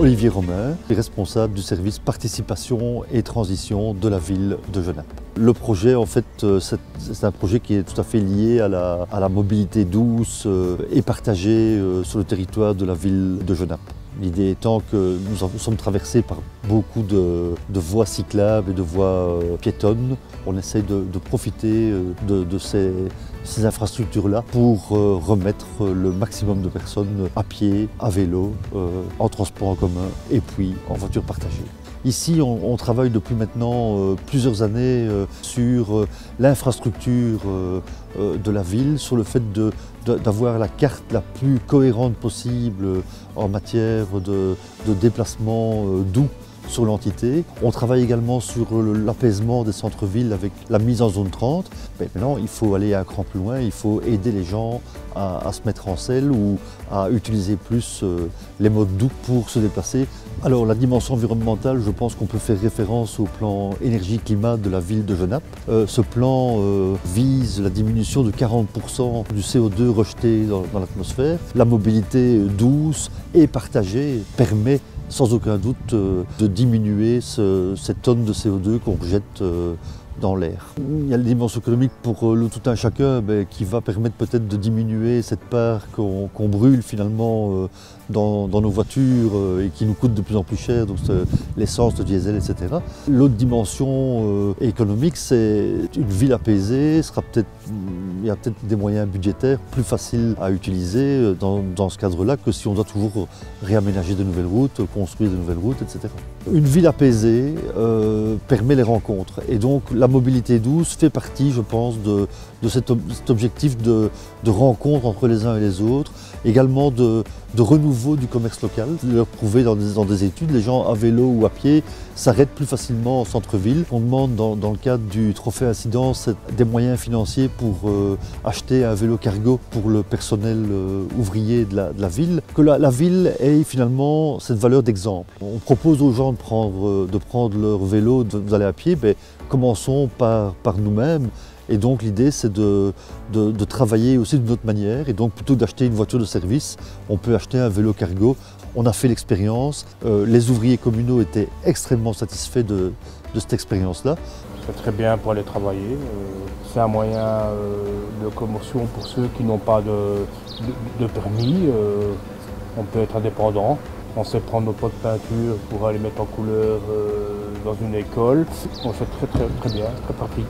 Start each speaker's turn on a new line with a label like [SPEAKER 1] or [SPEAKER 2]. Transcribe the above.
[SPEAKER 1] Olivier Romain, responsable du service participation et transition de la ville de Genappe. Le projet, en fait, c'est un projet qui est tout à fait lié à la mobilité douce et partagée sur le territoire de la ville de Genappe. L'idée étant que nous sommes traversés par beaucoup de voies cyclables et de voies piétonnes. On essaye de profiter de ces infrastructures-là pour remettre le maximum de personnes à pied, à vélo, en transport en commun et puis en voiture partagée. Ici, on travaille depuis maintenant plusieurs années sur l'infrastructure de la ville, sur le fait d'avoir la carte la plus cohérente possible en matière de déplacement doux sur l'entité. On travaille également sur l'apaisement des centres-villes avec la mise en zone 30. Mais maintenant, il faut aller un cran plus loin, il faut aider les gens à se mettre en selle ou à utiliser plus les modes doux pour se déplacer. Alors la dimension environnementale, je pense qu'on peut faire référence au plan énergie-climat de la ville de Genappe. Ce plan vise la diminution de 40% du CO2 rejeté dans l'atmosphère. La mobilité douce et partagée permet sans aucun doute de diminuer cette tonne de CO2 qu'on rejette dans l'air. Il y a la dimension économique pour le tout un chacun qui va permettre peut-être de diminuer cette part qu'on brûle finalement dans nos voitures et qui nous coûte de plus en plus cher, donc l'essence, le diesel, etc. L'autre dimension économique, c'est une ville apaisée, il y a peut-être des moyens budgétaires plus faciles à utiliser dans ce cadre-là que si on doit toujours réaménager de nouvelles routes, construire de nouvelles routes, etc. Une ville apaisée permet les rencontres et donc la mobilité douce fait partie, je pense, de cet objectif de rencontre entre les uns et les autres, également de renouveau du commerce local. Le prouvé dans des études, les gens à vélo ou à pied s'arrêtent plus facilement en centre-ville. On demande dans le cadre du trophée incidence des moyens financiers pour acheter un vélo cargo pour le personnel ouvrier de la ville, que la ville ait finalement cette valeur d'exemple. On propose aux gens de prendre leur vélo, d'aller à pied, mais commençons par nous-mêmes. Et donc l'idée c'est de travailler aussi d'une autre manière et donc plutôt d'acheter une voiture de service, on peut acheter un vélo cargo. On a fait l'expérience, les ouvriers communaux étaient extrêmement satisfaits de cette expérience-là.
[SPEAKER 2] C'est très bien pour aller travailler, c'est un moyen de locomotion pour ceux qui n'ont pas de permis, on peut être indépendant. On sait prendre nos pots de peinture pour aller mettre en couleur dans une école. On fait très bien, très pratique.